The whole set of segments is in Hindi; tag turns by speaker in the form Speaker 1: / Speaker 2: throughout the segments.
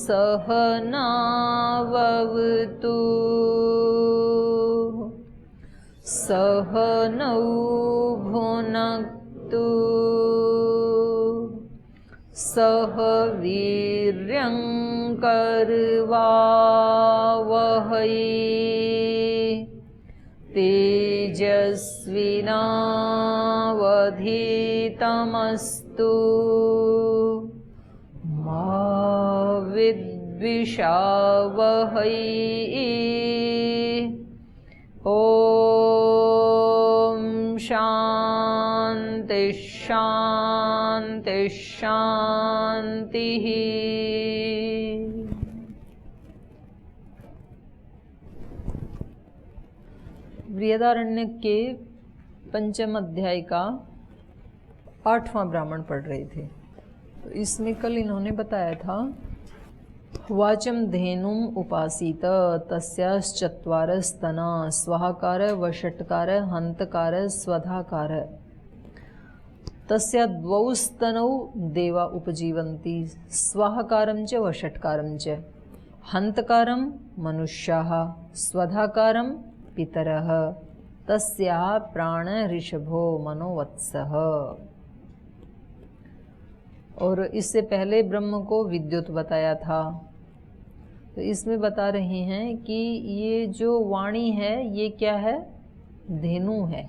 Speaker 1: सहनावतु सहनौ भुनक्तु सह वीर्यं करवावहै तेजस्विनावधीतमस्तु मा विद्विषावहै। ॐ शान्ति शान्ति शान्तिः। बृहदारण्यक के पंचम अध्याय का 8वां ब्राह्मण पढ़ रहे थे। तो इसमें कल इन्होंने बताया था वाचम धेनुम उपासीत तस्याश्चत्वार स्तना स्वाहाकार वषट्कार हंतकार स्वधाकार तस्या द्वौ स्तनौ देवा उपजीवन्ति स्वाहाकारं च वषट्कारं च हंतकारं मनुष्याः स्वधाकारं पितरः तस्याः प्राण ऋषभो मनोवत्सः। और इससे पहले ब्रह्म को विद्युत बताया था। तो इसमें बता रहे हैं कि ये जो वाणी है ये क्या है, धेनु है।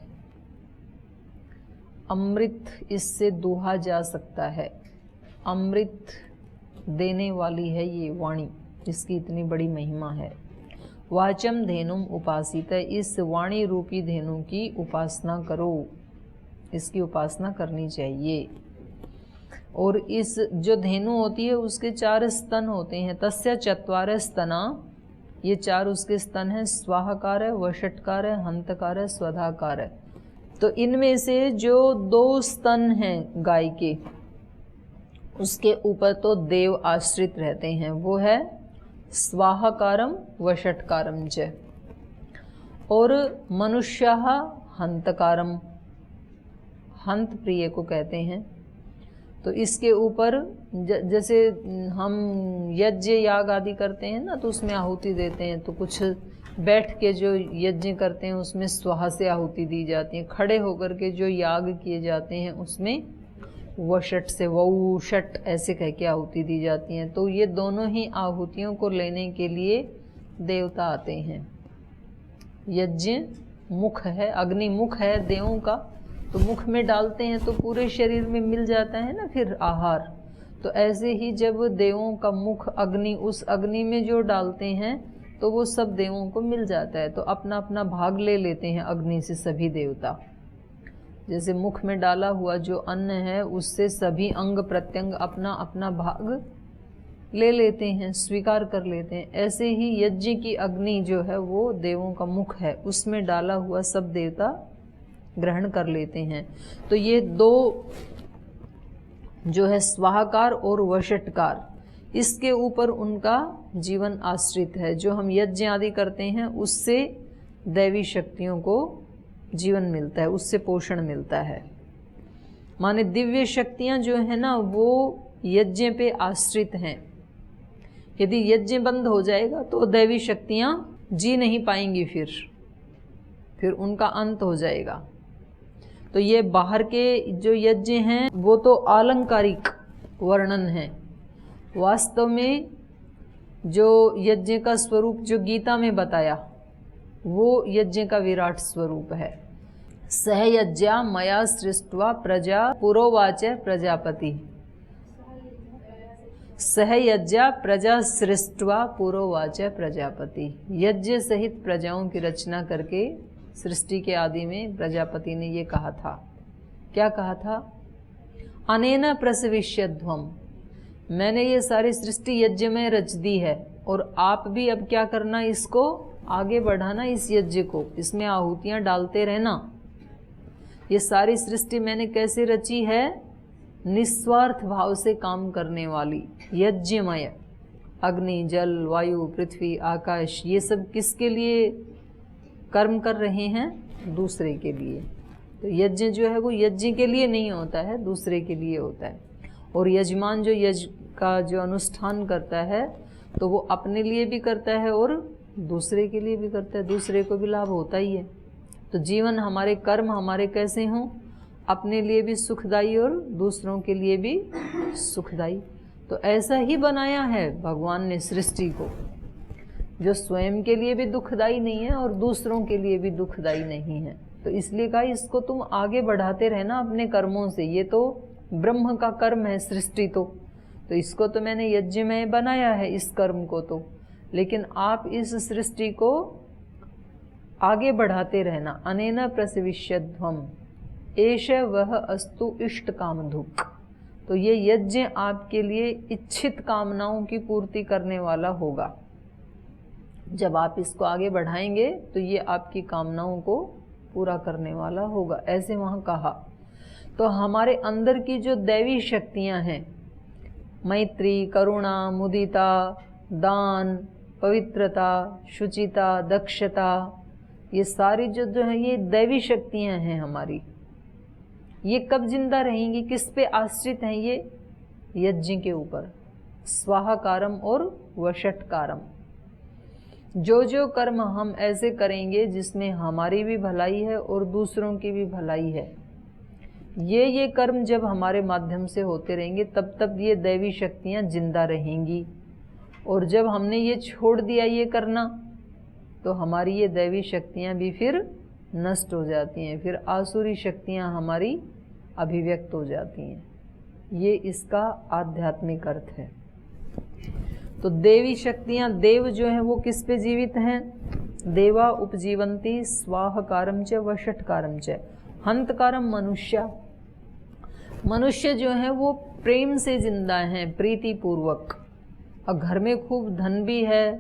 Speaker 1: अमृत इससे दूहा जा सकता है, अमृत देने वाली है ये वाणी, इसकी इतनी बड़ी महिमा है। वाचम धेनुम उपासित, इस वाणी रूपी धेनु की उपासना करो, इसकी उपासना करनी चाहिए। और इस जो धेनु होती है उसके 4 स्तन होते हैं। तस्य चत्वार स्तना, ये 4 उसके स्तन हैं। स्वाहाकार, वषट्कार, हंतकार, स्वधाकार। तो इनमें से जो 2 स्तन हैं गाय के, उसके ऊपर तो देव आश्रित रहते हैं, वो है स्वाहाकारम वषट्कारम च। और मनुष्यः हंतकारम, हंत प्रिय को कहते हैं। तो इसके ऊपर जैसे हम यज्ञ याग आदि करते हैं ना, तो उसमें आहुति देते हैं। तो कुछ बैठ के जो यज्ञ करते हैं उसमें स्वाहा से आहुति दी जाती है। खड़े होकर के जो याग किए जाते हैं उसमें वषट से, वौषट ऐसे कह के आहुति दी जाती हैं। तो ये दोनों ही आहुतियों को लेने के लिए देवता आते हैं। यज्ञ मुख है, अग्नि मुख है देवों का, तो मुख में डालते हैं तो पूरे शरीर में मिल जाता है ना फिर आहार। तो ऐसे ही जब देवों का मुख अग्नि, उस अग्नि में जो डालते हैं तो वो सब देवों को मिल जाता है। तो अपना अपना भाग ले लेते हैं अग्नि से सभी देवता। जैसे मुख में डाला हुआ जो अन्न है उससे सभी अंग प्रत्यंग अपना अपना भाग ले लेते हैं, स्वीकार कर लेते हैं। ऐसे ही यज्ञ की अग्नि जो है वो देवों का मुख है, उसमें डाला हुआ सब देवता ग्रहण कर लेते हैं। तो ये 2 जो है स्वाहाकार और वषट्कार, इसके ऊपर उनका जीवन आश्रित है। जो हम यज्ञ आदि करते हैं उससे दैवी शक्तियों को जीवन मिलता है, उससे पोषण मिलता है। माने दिव्य शक्तियां जो है ना वो यज्ञ पे आश्रित हैं। यदि यज्ञ बंद हो जाएगा तो दैवी शक्तियां जी नहीं पाएंगी, फिर उनका अंत हो जाएगा। तो ये बाहर के जो यज्ञ हैं वो तो आलंकारिक वर्णन है। वास्तव में जो यज्ञ का स्वरूप जो गीता में बताया वो यज्ञ का विराट स्वरूप है। सहयज्ञा मया सृष्ट्वा प्रजा पुरोवाच प्रजापति, सहयज्ञा प्रजा सृष्ट्वा पुरोवाच प्रजापति। यज्ञ सहित प्रजाओं की रचना करके सृष्टि के आदि में प्रजापति ने ये कहा था। क्या कहा था? अनेन प्रसविष्यध्वम, मैंने ये सारी सृष्टि यज्ञ में रच दी है और आप भी अब क्या करना, इसको आगे बढ़ाना, इस यज्ञ को, इसमें आहुतियां डालते रहना। ये सारी सृष्टि मैंने कैसे रची है? निस्वार्थ भाव से काम करने वाली, यज्ञमय। अग्नि, जल, वायु, पृथ्वी, आकाश, ये सब किसके लिए कर्म कर रहे हैं? दूसरे के लिए। तो यज्ञ जो है वो यज्ञ के लिए नहीं होता है, दूसरे के लिए होता है। और यजमान जो यज्ञ का जो अनुष्ठान करता है तो वो अपने लिए भी करता है और दूसरे के लिए भी करता है, दूसरे को भी लाभ होता ही है। तो जीवन हमारे कर्म हमारे कैसे हों, अपने लिए भी सुखदायी और दूसरों के लिए भी सुखदायी। तो ऐसा ही बनाया है भगवान ने सृष्टि को, जो स्वयं के लिए भी दुखदायी नहीं है और दूसरों के लिए भी दुखदायी नहीं है। तो इसलिए कहा इसको तुम आगे बढ़ाते रहना अपने कर्मों से। ये तो ब्रह्म का कर्म है सृष्टि, तो इसको तो मैंने यज्ञ में बनाया है इस कर्म को, तो लेकिन आप इस सृष्टि को आगे बढ़ाते रहना। अनेन प्रसविष्यध्वम एष वह अस्तु इष्ट कामधुक्। तो ये यज्ञ आपके लिए इच्छित कामनाओं की पूर्ति करने वाला होगा। जब आप इसको आगे बढ़ाएंगे तो ये आपकी कामनाओं को पूरा करने वाला होगा, ऐसे वहाँ कहा। तो हमारे अंदर की जो दैवी शक्तियाँ हैं, मैत्री, करुणा, मुदिता, दान, पवित्रता, शुचिता, दक्षता, ये सारी जो है ये दैवी शक्तियाँ हैं हमारी। ये कब जिंदा रहेंगी, किस पे आश्रित हैं ये? यज्ञ के ऊपर। स्वाहाकारम और वषटकारम। जो जो कर्म हम ऐसे करेंगे जिसमें हमारी भी भलाई है और दूसरों की भी भलाई है, ये कर्म जब हमारे माध्यम से होते रहेंगे तब तब ये दैवी शक्तियाँ जिंदा रहेंगी। और जब हमने ये छोड़ दिया ये करना, तो हमारी ये दैवी शक्तियाँ भी फिर नष्ट हो जाती हैं, फिर आसुरी शक्तियाँ हमारी अभिव्यक्त हो जाती हैं। ये इसका आध्यात्मिक अर्थ है। तो देवी शक्तियाँ, देव जो हैं वो किस पे जीवित हैं? देवा उपजीवंती स्वाहकारम च वषटकारम च हंतकारम मनुष्य। मनुष्य जो है वो प्रेम से जिंदा हैं, प्रीति पूर्वक। और घर में खूब धन भी है,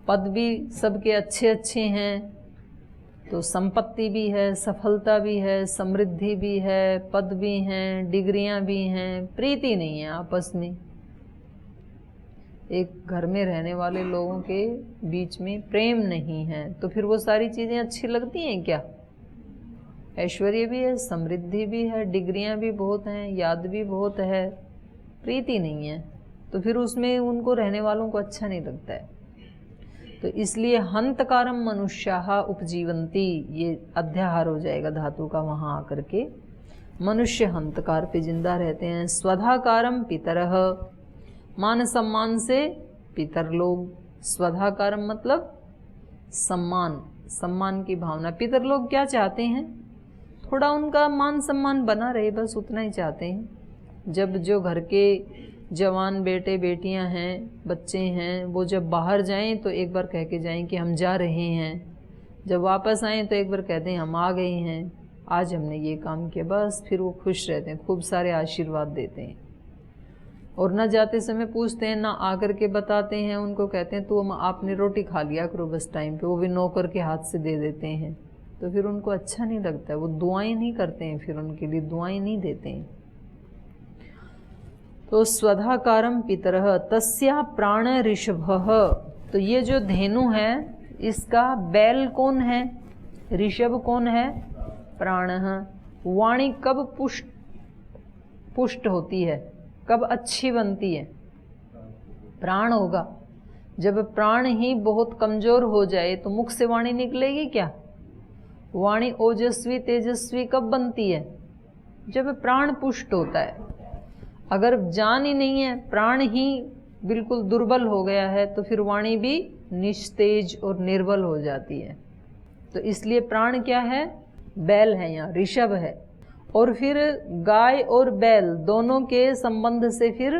Speaker 1: पद भी सबके अच्छे अच्छे हैं, तो संपत्ति भी है, सफलता भी है, समृद्धि भी है, पद भी हैं, डिग्रियां भी हैं, प्रीति नहीं है आपस में। एक घर में रहने वाले लोगों के बीच में प्रेम नहीं है, तो फिर वो सारी चीज़ें अच्छी लगती हैं क्या? ऐश्वर्य भी है, समृद्धि भी है, डिग्रियां भी बहुत हैं, याद भी बहुत है, प्रीति नहीं है, तो फिर उसमें उनको रहने वालों को अच्छा नहीं लगता है। तो इसलिए हंतकारम मनुष्याः उपजीवंती, ये अध्याहार हो जाएगा धातु का वहाँ आकर के। मनुष्य हंतकार पे जिंदा रहते हैं। स्वधाकारम पितरः, मान सम्मान से पितर लोग। स्वधाकारम मतलब सम्मान, सम्मान की भावना। पितर लोग क्या चाहते हैं? थोड़ा उनका मान सम्मान बना रहे, बस उतना ही चाहते हैं। जब जो घर के जवान बेटे बेटियां हैं, बच्चे हैं, वो जब बाहर जाएं तो एक बार कह के जाएं कि हम जा रहे हैं। जब वापस आएं तो एक बार कहते हैं हम आ गए हैं, आज हमने ये काम किया, बस फिर वो खुश रहते हैं, खूब सारे आशीर्वाद देते हैं। और न जाते समय पूछते हैं, ना आकर के बताते हैं, उनको कहते हैं तो आपने रोटी खा लिया करो बस टाइम पे, वो भी नौकर के हाथ से दे देते हैं। तो फिर उनको अच्छा नहीं लगता है, वो दुआएं नहीं करते हैं, फिर उनके लिए दुआएं नहीं देते हैं। तो स्वधाकारम पितरः तस्या प्राण ऋषभः। तो ये जो धेनु है इसका बैल कौन है? ऋषभ कौन है? प्राणः। वाणी कब पुष्ट होती है, कब अच्छी बनती है? प्राण होगा। जब प्राण ही बहुत कमजोर हो जाए तो मुख से वाणी निकलेगी क्या? वाणी ओजस्वी तेजस्वी कब बनती है? जब प्राण पुष्ट होता है। अगर जान ही नहीं है, प्राण ही बिल्कुल दुर्बल हो गया है, तो फिर वाणी भी निस्तेज और निर्बल हो जाती है। तो इसलिए प्राण क्या है? बैल है, यहाँ ऋषभ है। और फिर गाय और बैल दोनों के संबंध से फिर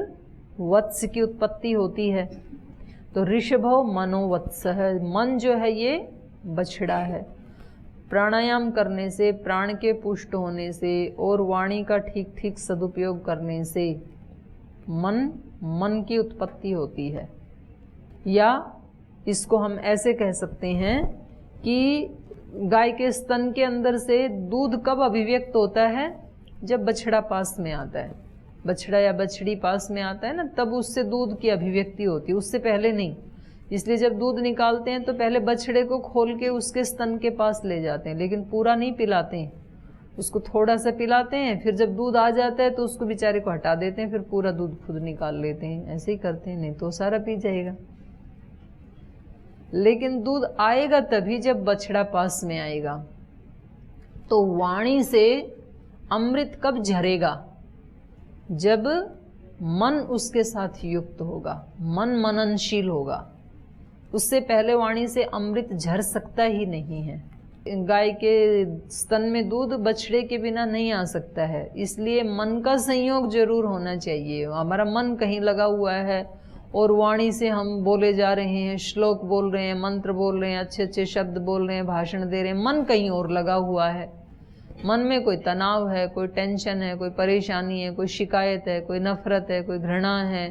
Speaker 1: वत्स की उत्पत्ति होती है। तो ऋषभो मनोवत्स है, मन जो है ये बछड़ा है। प्राणायाम करने से, प्राण के पुष्ट होने से और वाणी का ठीक ठीक सदुपयोग करने से मन की उत्पत्ति होती है। या इसको हम ऐसे कह सकते हैं कि गाय के स्तन के अंदर से दूध कब अभिव्यक्त होता है? जब बछड़ा पास में आता है, बछड़ा या बछड़ी पास में आता है ना, तब उससे दूध की अभिव्यक्ति होती है, उससे पहले नहीं। इसलिए जब दूध निकालते हैं तो पहले बछड़े को खोल के उसके स्तन के पास ले जाते हैं, लेकिन पूरा नहीं पिलाते हैं, उसको थोड़ा सा पिलाते हैं, फिर जब दूध आ जाता है तो उसको बेचारे को हटा देते हैं, फिर पूरा दूध खुद निकाल लेते हैं। ऐसे ही करते हैं, नहीं तो सारा पी जाएगा। लेकिन दूध आएगा तभी जब बछड़ा पास में आएगा। तो वाणी से अमृत कब झरेगा? जब मन उसके साथ युक्त होगा, मन मननशील होगा। उससे पहले वाणी से अमृत झर सकता ही नहीं है। गाय के स्तन में दूध बछड़े के बिना नहीं आ सकता है, इसलिए मन का संयोग जरूर होना चाहिए। हमारा मन कहीं लगा हुआ है और वाणी से हम बोले जा रहे हैं, श्लोक बोल रहे हैं, मंत्र बोल रहे हैं, अच्छे अच्छे शब्द बोल रहे हैं, भाषण दे रहे हैं, मन कहीं और लगा हुआ है। मन में कोई तनाव है, कोई टेंशन है, कोई परेशानी है, कोई शिकायत है, कोई नफरत है, कोई घृणा है,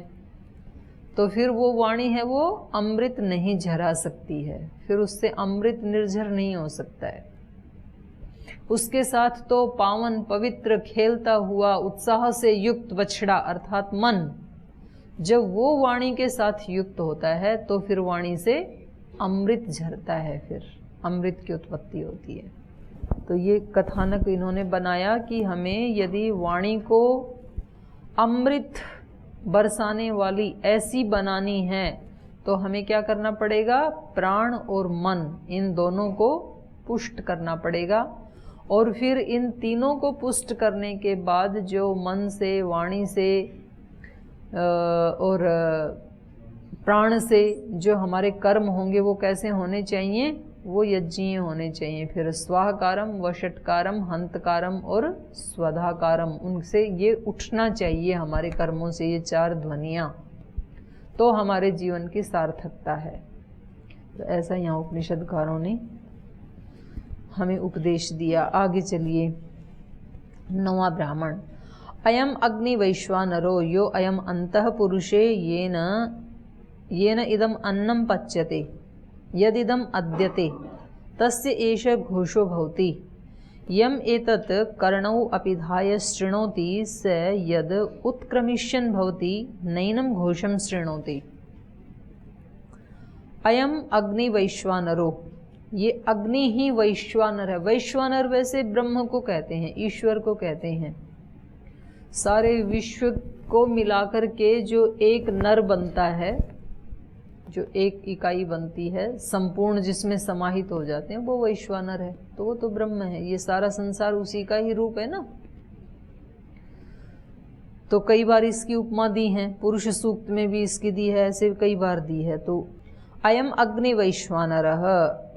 Speaker 1: तो फिर वो वाणी है वो अमृत नहीं झरा सकती है, फिर उससे अमृत निर्झर नहीं हो सकता है। उसके साथ तो पावन पवित्र खेलता हुआ उत्साह से युक्त बछड़ा अर्थात मन, जब वो वाणी के साथ युक्त होता है तो फिर वाणी से अमृत झरता है, फिर अमृत की उत्पत्ति होती है। तो ये कथानक इन्होंने बनाया कि हमें यदि वाणी को अमृत बरसाने वाली ऐसी बनानी है तो हमें क्या करना पड़ेगा? प्राण और मन इन दोनों को पुष्ट करना पड़ेगा। और फिर इन तीनों को पुष्ट करने के बाद जो मन से, वाणी से और प्राण से जो हमारे कर्म होंगे वो कैसे होने चाहिए? वो यज्ञीय होने चाहिए। फिर स्वाहकारम, वषटकारम, हंतकारम और स्वधाकारम, उनसे ये उठना चाहिए हमारे कर्मों से, ये चार ध्वनियाँ, तो हमारे जीवन की सार्थकता है। तो ऐसा यहाँ उपनिषदकारों ने हमें उपदेश दिया। आगे चलिए, 9वां ब्राह्मण। अयम अग्नि वैश्वानरो यो अयम अंतः पुरुषे येन इदम अन्नम पच्यते यदिदम अद्यते तस्य एष घोषो भवति यम एतत् कर्णौ अपिधाय शृणोति स यद उत्क्रमिष्यन् भवति नैनं घोषं शृणोति। अयम अग्नि वैश्वानरो, ये अग्नि ही वैश्वानर है। वैश्वानर वैसे ब्रह्म को कहते हैं, ईश्वर को कहते हैं। सारे विश्व को मिलाकर के जो एक नर बनता है, जो एक इकाई बनती है संपूर्ण, जिसमें समाहित हो जाते हैं, वो वैश्वानर है। तो वो तो ब्रह्म है। ये सारा संसार उसी का ही रूप है ना। तो कई बार इसकी उपमा दी है, पुरुष सूक्त में भी इसकी दी है, ऐसे कई बार दी है। तो अयम अग्नि वैश्वानरः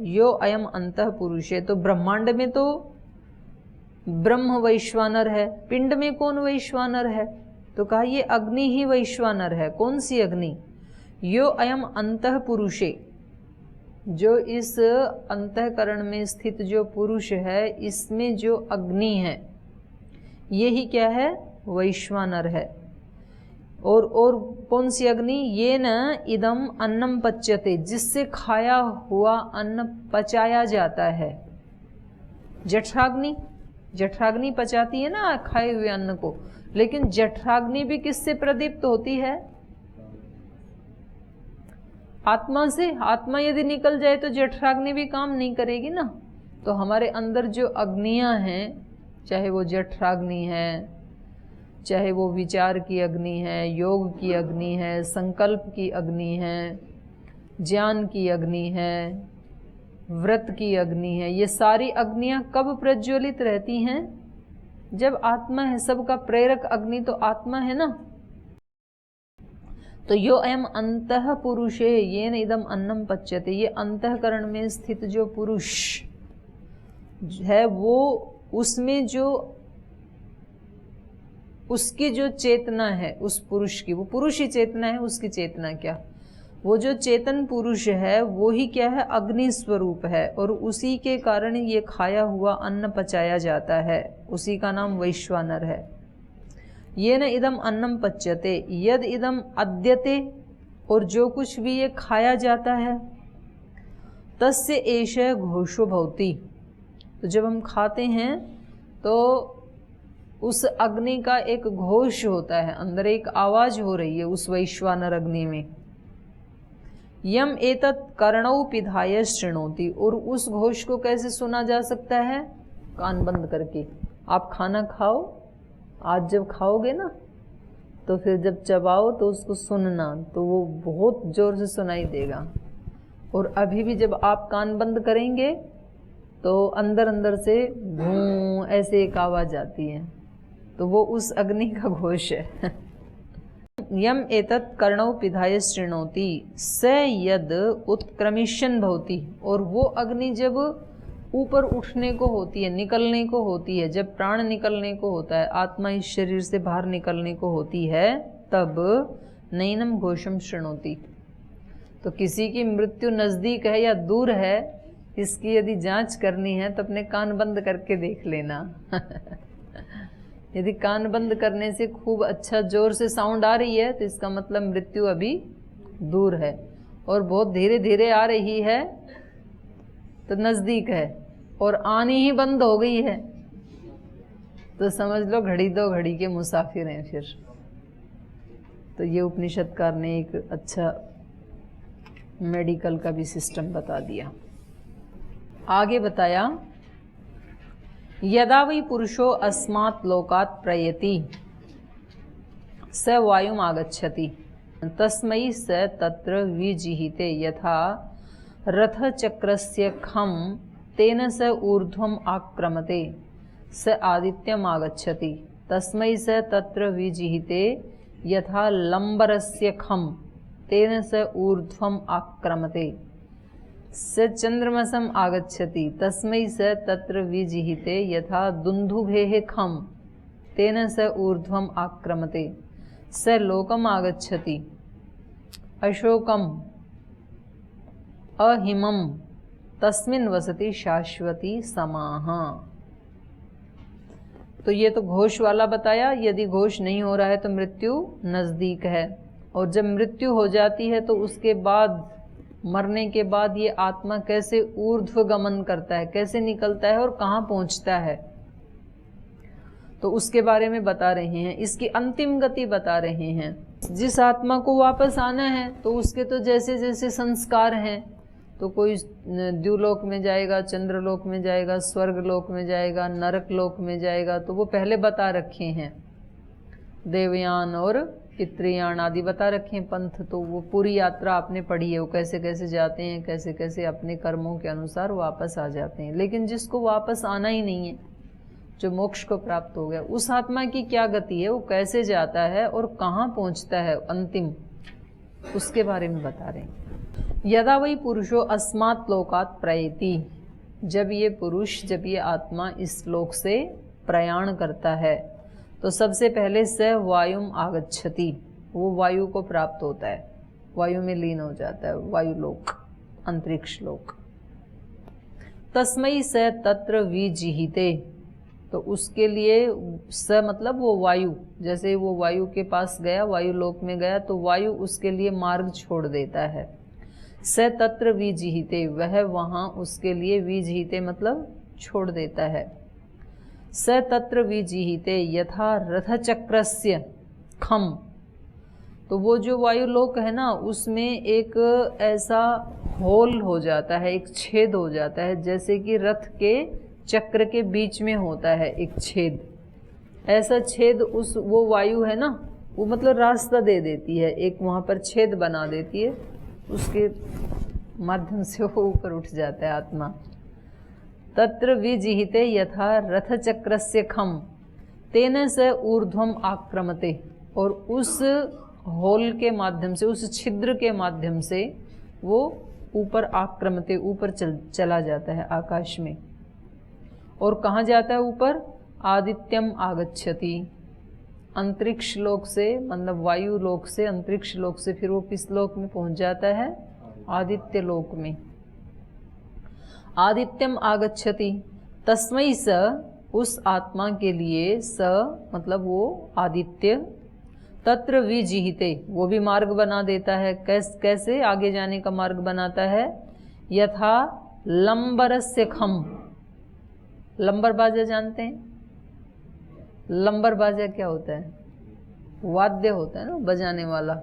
Speaker 1: यो अयम अंतः पुरुषे, तो ब्रह्मांड में तो ब्रह्म वैश्वानर है, पिंड में कौन वैश्वानर है? तो कहा ये अग्नि ही वैश्वानर है। कौन सी अग्नि? यो अयम अंतः पुरुषे, जो इस अंतःकरण में स्थित जो पुरुष है, इसमें जो अग्नि है, ये ही क्या है? वैश्वानर है। और कौन सी अग्नि? ये न इदम अन्नम पच्यते, जिससे खाया हुआ अन्न पचाया जाता है। जठराग्नि, जठराग्नि पचाती है ना खाए हुए अन्न को, लेकिन जठराग्नि भी किससे प्रदीप्त होती है? आत्मा से। आत्मा यदि निकल जाए तो जठराग्नि भी काम नहीं करेगी ना। तो हमारे अंदर जो अग्नियां हैं, चाहे वो जठराग्नि है, चाहे वो विचार की अग्नि है, योग की अग्नि है, संकल्प की अग्नि है, ज्ञान की अग्नि है, व्रत की अग्नि है, ये सारी अग्नियां कब प्रज्वलित रहती हैं? जब आत्मा है। सबका प्रेरक अग्नि तो आत्मा है ना। तो यो अयम अंतः पुरुषे येन इदम अन्नम पच्यते, ये अंतःकरण में स्थित जो पुरुष है, वो उसमें जो उसकी जो चेतना है उस पुरुष की, वो पुरुष ही चेतना है, उसकी चेतना क्या? वो जो चेतन पुरुष है वो ही क्या है? अग्नि स्वरूप है। और उसी के कारण ये खाया हुआ अन्न पचाया जाता है, उसी का नाम वैश्वानर है। ये न इदम अन्नम पच्यते यद इदम अद्यते, और जो कुछ भी ये खाया जाता है, तस्य एष घोषो भवति, तो जब हम खाते हैं तो उस अग्नि का एक घोष होता है, अंदर एक आवाज हो रही है उस वैश्वानर अग्नि में। यम एतत् कर्णौ पिधाय शृणोति, और उस घोष को कैसे सुना जा सकता है? कान बंद करके। आप खाना खाओ, आज जब खाओगे ना तो फिर जब चबाओ तो उसको सुनना, तो वो बहुत ज़ोर से सुनाई देगा। और अभी भी जब आप कान बंद करेंगे तो अंदर अंदर से भूं ऐसे एक आवाज़ आती है, तो वो उस अग्नि का घोष है। यम एतत् कर्णौ पिधाय शृणोति स यद उत्क्रमिष्यन् भवति। और वो अग्नि जब ऊपर उठने को होती है, निकलने को होती है, जब प्राण निकलने को होता है, आत्मा इस शरीर से बाहर निकलने को होती है, तब नैनम घोषम शृणोति। तो किसी की मृत्यु नज़दीक है या दूर है, इसकी यदि जांच करनी है तो अपने कान बंद करके देख लेना। यदि कान बंद करने से खूब अच्छा जोर से साउंड आ रही है तो इसका मतलब मृत्यु अभी दूर है, और बहुत धीरे धीरे आ रही है तो नज़दीक है, और आनी ही बंद हो गई है तो समझ लो घड़ी दो घड़ी के मुसाफिर हैं फिर। तो ये उपनिषदकार ने एक अच्छा मेडिकल का भी सिस्टम बता दिया। आगे बताया, यदा वै पुरुषो अस्मात् लोकात् प्रयति स वायुम आगच्छति तस्मै स तत्र विजिहिते यथा रथचक्रस्य खं तेन स ऊर्ध्वम् आक्रमते स आदित्यम् आगच्छति तस्मै स तत्र विजिहिते यथा लम्बरस्य खं तेन स ऊर्ध्वम् आक्रमते स चंद्रमसम आगच्छति तस्मै स तत्र विजिहिते यथा दुन्दुभेः खं तेन स ऊर्ध्वम् आक्रमते स लोकम् आगच्छति अशोकम् अहिमं तस्मिन् वसति शाश्वती समाः। तो ये तो घोष वाला बताया, यदि घोष नहीं हो रहा है तो मृत्यु नज़दीक है, और जब मृत्यु हो जाती है तो उसके बाद, मरने के बाद ये आत्मा कैसे ऊर्ध्व गमन करता है, कैसे निकलता है और कहाँ पहुँचता है, तो उसके बारे में बता रहे हैं। इसकी अंतिम गति बता रहे हैं। जिस आत्मा को वापस आना है तो उसके तो जैसे जैसे संस्कार हैं, तो कोई द्युलोक में जाएगा, चंद्रलोक में जाएगा, स्वर्गलोक में जाएगा, नरक लोक में जाएगा, तो वो पहले बता रखे हैं। देवयान और पितृयान आदि बता रखे हैं पंथ, तो वो पूरी यात्रा आपने पढ़ी है, वो कैसे कैसे जाते हैं, कैसे कैसे अपने कर्मों के अनुसार वापस आ जाते हैं। लेकिन जिसको वापस आना ही नहीं है, जो मोक्ष को प्राप्त हो गया, उस आत्मा की क्या गति है, वो कैसे जाता है और कहाँ पहुँचता है अंतिम, उसके बारे में बता रहे हैं। यदा वै पुरुषो अस्मात् लोकात् प्रयति, जब ये पुरुष, जब ये आत्मा इस लोक से प्रयाण करता है तो सबसे पहले स वायुम आगच्छति, वो वायु को प्राप्त होता है, वायु में लीन हो जाता है, वायु लोक, अंतरिक्ष लोक। तस्मै स तत्र विजिहिते, तो उसके लिए स मतलब वो वायु, जैसे वो वायु के पास गया, वायु लोक में गया, तो वायु उसके लिए मार्ग छोड़ देता है। स तत्र विजिहिते, वह वहाँ उसके लिए, विजिहिते मतलब छोड़ देता है। स तत्र विजिहिते यथा रथचक्रस्य खम, तो वो जो वायु लोक है ना, उसमें एक ऐसा होल हो जाता है, एक छेद हो जाता है, जैसे कि रथ के चक्र के बीच में होता है एक छेद, ऐसा छेद उस वो वायु है ना, वो मतलब रास्ता दे देती है, एक वहाँ पर छेद बना देती है, उसके माध्यम से वो ऊपर उठ जाता है आत्मा। तत्र विजिहिते यथा रथचक्रस्य खम तेन स ऊर्ध्वम आक्रमते, और उस होल के माध्यम से, उस छिद्र के माध्यम से वो ऊपर आक्रमते, ऊपर चला जाता है आकाश में। और कहाँ जाता है ऊपर? आदित्यम आगच्छति, अंतरिक्ष लोक से, मतलब वायु लोक से, अंतरिक्ष लोक से फिर वो किस लोक में पहुँच जाता है? आदित्य लोक में। आदित्यम आगच्छति, तस्मै स, उस आत्मा के लिए, स मतलब वो आदित्य, तत्र विजिहिते, वो भी मार्ग बना देता है। कैसे आगे जाने का मार्ग बनाता है? यथा लंबरस्य खम, लंबर बाजा जानते हैं? लंबर बाजा क्या होता है? वाद्य होता है ना, बजाने वाला।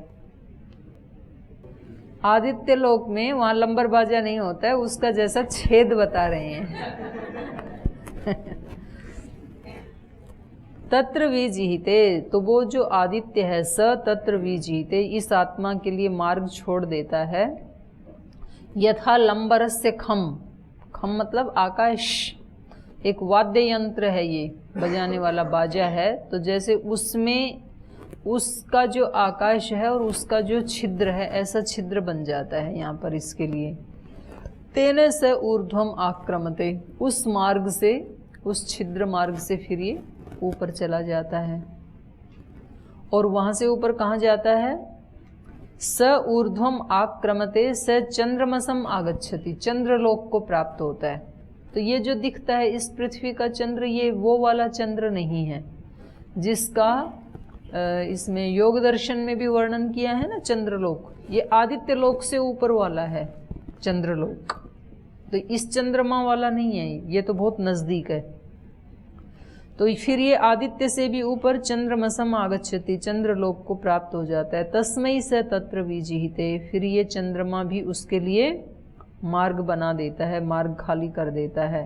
Speaker 1: आदित्य लोक में वहाँ लंबर बाजा नहीं होता है, उसका जैसा छेद बता रहे हैं। तत्र विजिहिते, तो वो जो आदित्य है स तत्र विजिहिते, इस आत्मा के लिए मार्ग छोड़ देता है। यथा लंबरस्य खम, खम मतलब आकाश, एक वाद्य यंत्र है, ये बजाने वाला बाजा है। तो जैसे उसमें उसका जो आकाश है और उसका जो छिद्र है, ऐसा छिद्र बन जाता है यहाँ पर इसके लिए। तेने से ऊर्ध्वम आक्रमते, उस मार्ग से, उस छिद्र मार्ग से फिर ये ऊपर चला जाता है। और वहाँ से ऊपर कहाँ जाता है? स ऊर्ध्वम आक्रमते स चंद्रमसम आगच्छति, चंद्रलोक को प्राप्त होता है। तो ये जो दिखता है इस पृथ्वी का चंद्र, ये वो वाला चंद्र नहीं है जिसका इसमें योग दर्शन में भी वर्णन किया है ना, चंद्रलोक। ये आदित्य लोक से ऊपर वाला है चंद्रलोक, तो इस चंद्रमा वाला नहीं है, ये तो बहुत नज़दीक है। तो फिर ये आदित्य से भी ऊपर चंद्रमसम आगच्छति, चंद्रलोक को प्राप्त हो जाता है। तस्मै से तत्र विजिहिते, फिर ये चंद्रमा भी उसके लिए मार्ग बना देता है, मार्ग खाली कर देता है।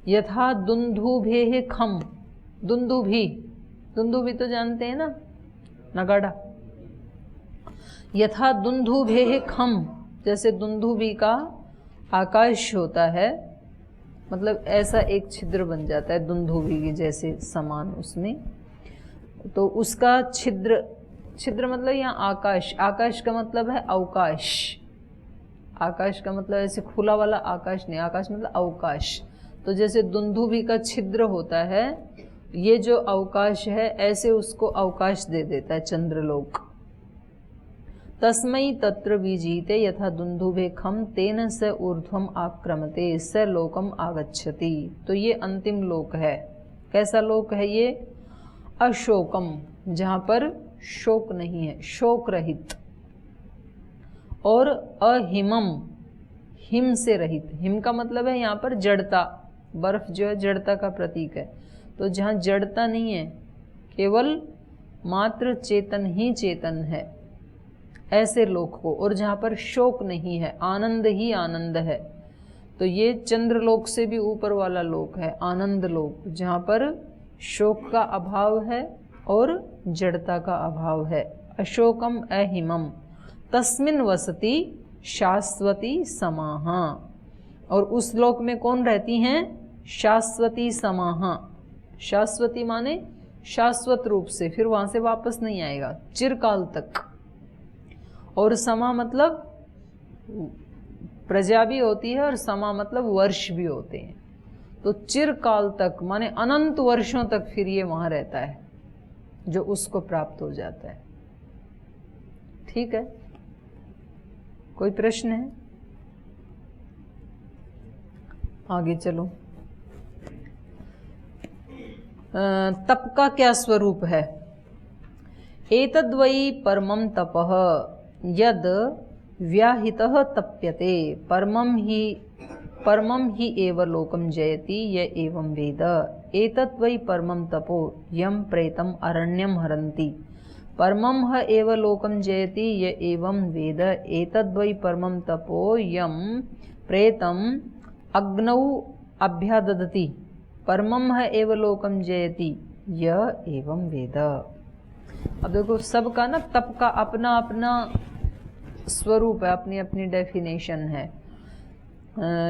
Speaker 1: यथा दुंदुभेः खम, दुंदुभी, दुंदुभी तो जानते हैं ना, नगाड़ा। यथा दुंदुभेः खम, जैसे दुंदुभी का आकाश होता है, मतलब ऐसा एक छिद्र बन जाता है दुंदुभी के जैसे समान उसमें। तो उसका छिद्र, छिद्र मतलब यहाँ आकाश, आकाश का मतलब है अवकाश। आकाश का मतलब ऐसे खुला वाला आकाश नहीं, आकाश मतलब अवकाश। तो जैसे दुंदुभी का छिद्र होता है, ये जो अवकाश है ऐसे उसको अवकाश दे देता है चंद्रलोक। तस्मै तत्र विजिहिते यथा दुंदुभे खम तेन स ऊर्ध्वम आक्रमते स लोकम आगच्छति। तो ये अंतिम लोक है। कैसा लोक है ये? अशोकम, जहाँ पर शोक नहीं है, शोक रहित। और अहिमम, हिम से रहित। हिम का मतलब है यहाँ पर जड़ता, बर्फ जो है जड़ता का प्रतीक है। तो जहाँ जड़ता नहीं है, केवल मात्र चेतन ही चेतन है, ऐसे लोक को। और जहाँ पर शोक नहीं है, आनंद ही आनंद है, तो ये चंद्रलोक से भी ऊपर वाला लोक है, आनंद लोक, जहाँ पर शोक का अभाव है और जड़ता का अभाव है। अशोकम अहिमम तस्मिन् वसति शाश्वती समाहा। और उस लोक में कौन रहती हैं? शाश्वती समाहा। शाश्वती माने शाश्वत रूप से, फिर वहाँ से वापस नहीं आएगा, चिरकाल तक। और समा मतलब प्रजा भी होती है और समा मतलब वर्ष भी होते हैं। तो चिरकाल तक माने अनंत वर्षों तक फिर ये वहाँ रहता है, जो उसको प्राप्त हो जाता है। ठीक है, कोई प्रश्न है? आगे चलो। तप का क्या स्वरूप है? एतद्वै परमं तपः यद व्याहितः तप्यते परमं ही एव लोकं जयति य एवं वेद। एतद्वै परमं तपो यं प्रेतम् अरण्यं हरन्ति परमं ह एव लोकं जयति य एवं वेद। एतद्वै परमं तपो यं प्रेतम् अग्नौ अभ्याददति परमं ह एव लोकं जयति य एवं वेद। अब देखो, सबका ना तप का अपना अपना स्वरूप है, अपनी अपनी डेफिनेशन है।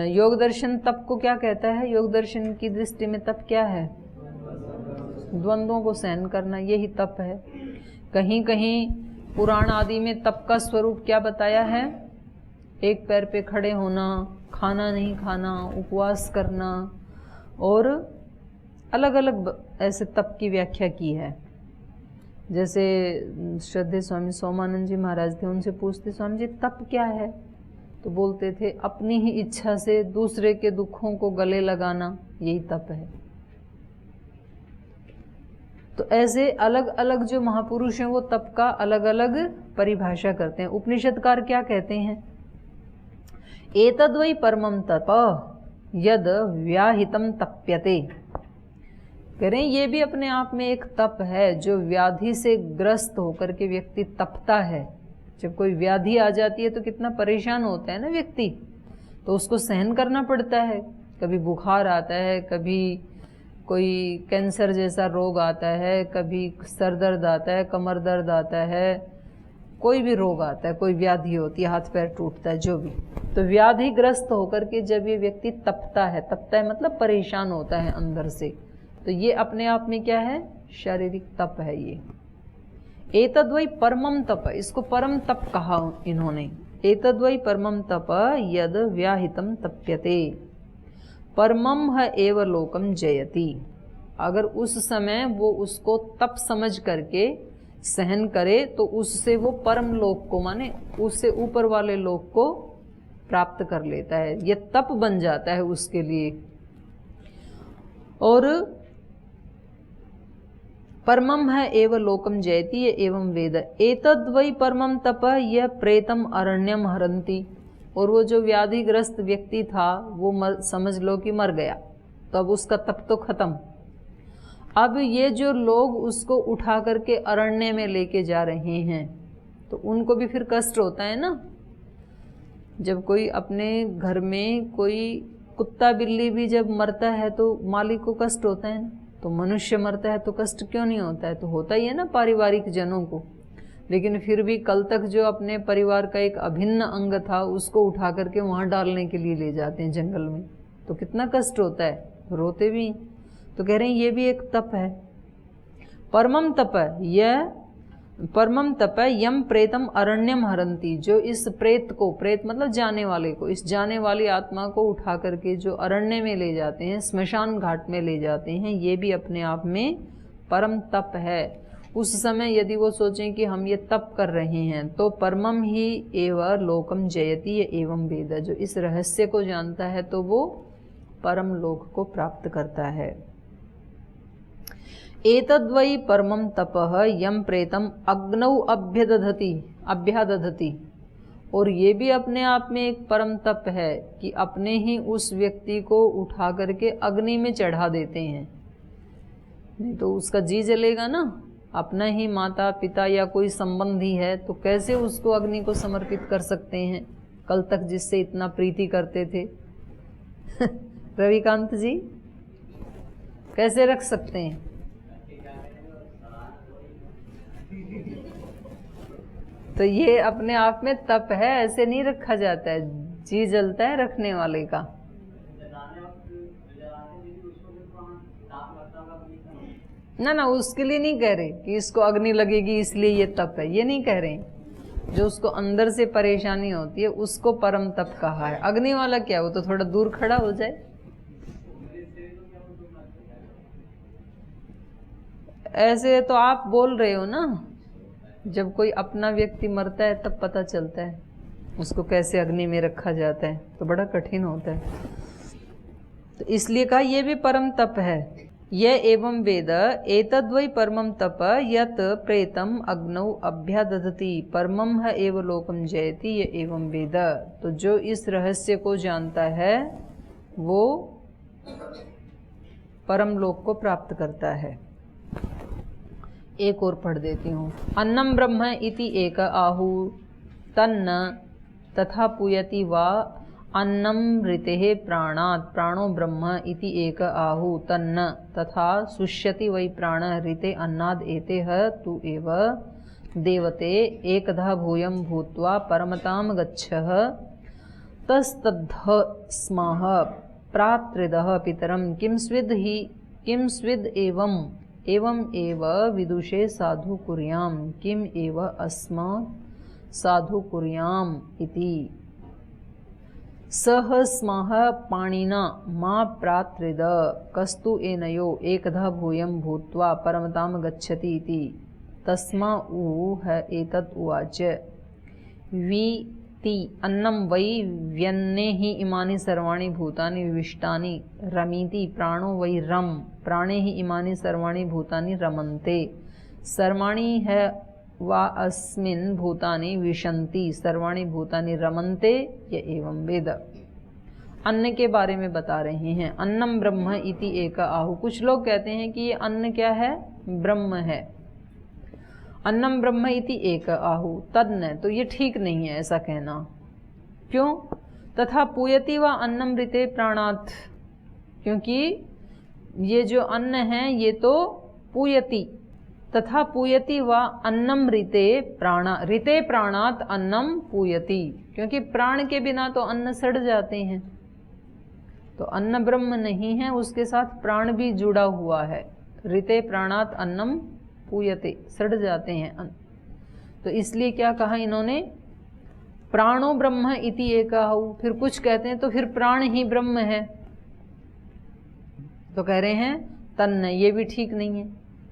Speaker 1: योग दर्शन तप को क्या कहता है? योग दर्शन की दृष्टि में तप क्या है? द्वंद्वों को सहन करना, यही तप है। कहीं कहीं पुराण आदि में तप का स्वरूप क्या बताया है? एक पैर पे खड़े होना, खाना नहीं खाना, उपवास करना, और अलग अलग ऐसे तप की व्याख्या की है। जैसे श्रद्धेय स्वामी सोमानंद जी महाराज थे, उनसे पूछते, स्वामी जी तप क्या है? तो बोलते थे, अपनी ही इच्छा से दूसरे के दुखों को गले लगाना, यही तप है। तो ऐसे अलग अलग जो महापुरुष हैं वो तप का अलग अलग परिभाषा करते हैं। उपनिषदकार क्या कहते हैं? एतद्वै परमं तप यद व्याहितं तप्यते। करें, ये भी अपने आप में एक तप है। जो व्याधि से ग्रस्त होकर के व्यक्ति तपता है, जब कोई व्याधि आ जाती है तो कितना परेशान होता है ना व्यक्ति, तो उसको सहन करना पड़ता है। कभी बुखार आता है, कभी कोई कैंसर जैसा रोग आता है, कभी सर दर्द आता है, कमर दर्द आता है, कोई भी रोग आता है, कोई व्याधि होती है, हाथ पैर टूटता है, जो भी, तो व्याधिग्रस्त होकर के जब ये व्यक्ति तपता है मतलब परेशान होता है अंदर से, तो ये अपने आप में क्या है? शारीरिक तप है ये। एतद्वै परमम तप, इसको परम तप कहा इन्होंने। एतद्वै परमम तप यद व्याहितम तप्यते परमम है एव लोकम जयति। अगर उस समय वो उसको तप समझ करके सहन करे तो उससे वो परम लोक को, माने उससे ऊपर वाले लोक को प्राप्त कर लेता है, ये तप बन जाता है उसके लिए। और परमम है एव लोकम जयति, ये एवं वेद। एतद् वै परमम तप यह प्रेतम अरण्यम हरंती। और वो जो व्याधिग्रस्त व्यक्ति था वो समझ लो कि मर गया, तो अब उसका तप तो खत्म। अब ये जो लोग उसको उठा करके अरण्य में लेके जा रहे हैं तो उनको भी फिर कष्ट होता है ना। जब कोई अपने घर में कोई कुत्ता बिल्ली भी जब मरता है तो मालिक को कष्ट होता है ना, तो मनुष्य मरता है तो कष्ट क्यों नहीं होता है? तो होता ही है ना पारिवारिक जनों को। लेकिन फिर भी कल तक जो अपने परिवार का एक अभिन्न अंग था उसको उठा करके वहाँ डालने के लिए ले जाते हैं जंगल में, तो कितना कष्ट होता है, रोते भी। तो कह रहे हैं ये भी एक तप है। परमम तप, यह परमम तप यम प्रेतम अरण्यम हरंती। जो इस प्रेत को, प्रेत मतलब जाने वाले को, इस जाने वाली आत्मा को उठा करके जो अरण्य में ले जाते हैं, स्मशान घाट में ले जाते हैं, ये भी अपने आप में परम तप है। उस समय यदि वो सोचें कि हम ये तप कर रहे हैं तो परमम ही एव लोकम जयति एवं वेद। जो इस रहस्य को जानता है तो वो परम लोक को प्राप्त करता है। एतद्वै परमं तपः यम प्रेतम अग्नौ अभ्यादधति। और ये भी अपने आप में एक परम तप है कि अपने ही उस व्यक्ति को उठा करके अग्नि में चढ़ा देते हैं। नहीं तो उसका जी जलेगा ना। अपना ही माता पिता या कोई संबंधी है तो कैसे उसको अग्नि को समर्पित कर सकते हैं, कल तक जिससे इतना प्रीति करते थे। रविकांत जी कैसे रख सकते हैं? तो ये अपने आप में तप है, ऐसे नहीं रखा जाता है, जी जलता है रखने वाले का। ना उसके लिए नहीं कह रहे कि इसको अग्नि लगेगी इसलिए ये तप है, ये नहीं कह रहे। जो उसको अंदर से परेशानी होती है उसको परम तप कहा है। अग्नि वाला क्या, वो तो थोड़ा दूर खड़ा हो जाए। ऐसे तो आप बोल रहे हो ना, जब कोई अपना व्यक्ति मरता है तब पता चलता है उसको कैसे अग्नि में रखा जाता है, तो बड़ा कठिन होता है। तो इसलिए कहा ये भी परम तप है। यह एवं वेद एतद्वै परमं तप यत प्रेतम अग्नौ अभ्यादधति परमं है एव लोकम जयति, ये एवं वेद। तो जो इस रहस्य को जानता है वो परम लोक को प्राप्त करता है। एक और पढ़ देती हूँ। अन्नम ब्रह्म इति एक आहु तन्न तथा पूयति वा अन्नम ऋतेः प्राणात् प्राणो ब्रह्म इति एक आहु तन्न तथा शुष्यति वै प्राण ऋते अन्नाद् एतेः तु एव देवते एकधा भूयं भूत्वा परमतां गच्छः तस्तद्धः स्मः प्रात्रिदः पितरं किं स्विद् एवं एव विदुषे साधु कुर्यां किम एव अस्मात् साधु कुर्याम इति। सह स्मः पाणिना मा प्रात्रिद कस्तु एनयो एकधा भूयं भूत्वा परमतां गच्छति इति। तस्मा ऊह एतत् उवाच वीति अन्नं वै व्यन्ने हि इमानि सर्वाणि भूतानि विविष्टानि रमीति प्राणो वै रम प्राणे हि इमानि सर्वाणि भूतानि रमन्ते सर्वाणि है वा अस्मिन् भूतानि विशन्ति सर्वाणि भूतानि रमन्ते ये एवं वेद। अन्न के बारे में बता रहे हैं। अन्नम ब्रह्म इति एक आहु। कुछ लोग कहते हैं कि ये अन्न क्या है, ब्रह्म है। अन्नम ब्रह्म इति एक आहु तद्न, तो ये ठीक नहीं है ऐसा कहना। क्यों? तथा पूयति व अन्नम ऋते प्राणात्, क्योंकि ये जो अन्न है ये तो पूयति, तथा पूयति व अन्नम ऋते प्राणा, ऋते प्राणात अन्नम पूयति, क्योंकि प्राण के बिना तो अन्न सड़ जाते हैं। तो अन्न ब्रह्म नहीं है, उसके साथ प्राण भी जुड़ा हुआ है। ऋते प्राणात अन्नम पूयते, सड़ जाते हैं अन्न। तो इसलिए क्या कहा इन्होंने, प्राणो ब्रह्म इति एकहु। फिर कुछ कहते हैं तो फिर प्राण ही ब्रह्म है, तो कह रहे हैं तन्न, ये भी ठीक नहीं है।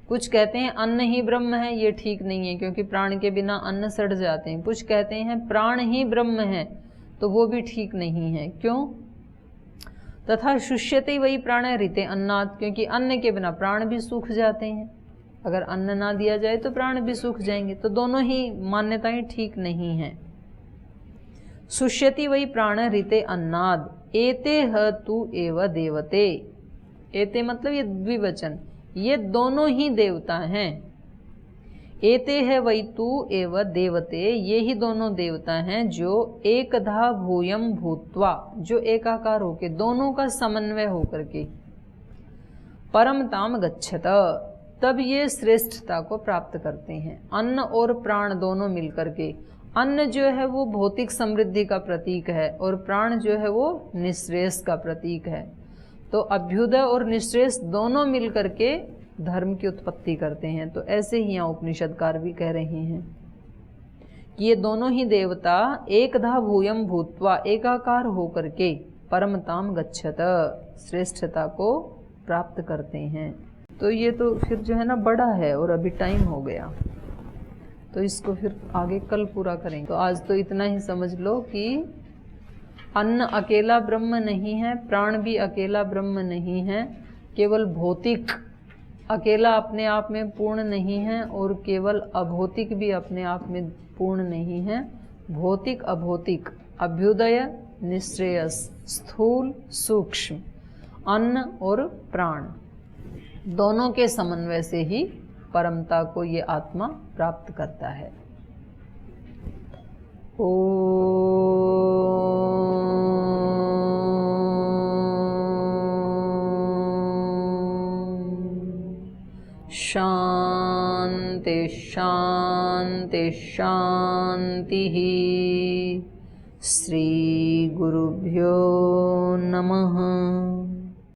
Speaker 1: कुछ कहते हैं अन्न ही ब्रह्म है, ये ठीक नहीं है क्योंकि प्राण के बिना अन्न सड़ जाते हैं। कुछ कहते हैं प्राण ही ब्रह्म है, तो वो भी ठीक नहीं है। क्यों? तथा शुष्यते वही प्राण ऋते अन्नात्, क्योंकि अन्न के बिना प्राण भी सूख जाते हैं। अगर अन्न ना दिया जाए तो प्राण भी सूख जाएंगे, तो दोनों ही मान्यताएं ठीक नहीं हैं। शुष्यति वही प्राण ऋते अन्नाद, एते ह तु एव देवते। एते मतलब ये द्विवचन, ये दोनों ही देवता हैं। एते है वही तु एव देवते, ये ही दोनों देवता हैं जो एकधा भूयम भूत्वा, जो एकाकार होके, दोनों का समन्वय होकर के परमताम गच्छत, तब ये श्रेष्ठता को प्राप्त करते हैं। अन्न और प्राण दोनों मिलकर के, अन्न जो है वो भौतिक समृद्धि का प्रतीक है और प्राण जो है वो निःश्रेयस का प्रतीक है। तो अभ्युदय और निःश्रेयस दोनों मिलकर के धर्म की उत्पत्ति करते हैं। तो ऐसे ही यहाँ उपनिषदकार भी कह रहे हैं कि ये दोनों ही देवता एकधा भूयम भूत्वा, एकाकार होकर के परमताम गच्छत, श्रेष्ठता को प्राप्त करते हैं। तो ये तो फिर जो है ना बड़ा है और अभी टाइम हो गया, तो इसको फिर आगे कल पूरा करेंगे। तो आज तो इतना ही समझ लो कि अन्न अकेला ब्रह्म नहीं है, प्राण भी अकेला ब्रह्म नहीं है, केवल भौतिक अकेला अपने आप में पूर्ण नहीं है और केवल अभौतिक भी अपने आप में पूर्ण नहीं है। भौतिक अभौतिक, अभ्युदय निःश्रेयस, स्थूल सूक्ष्म, अन्न और प्राण, दोनों के समन्वय से ही परमता को ये आत्मा प्राप्त करता है। शांति शांति शांति। श्री गुरुभ्यो नमः।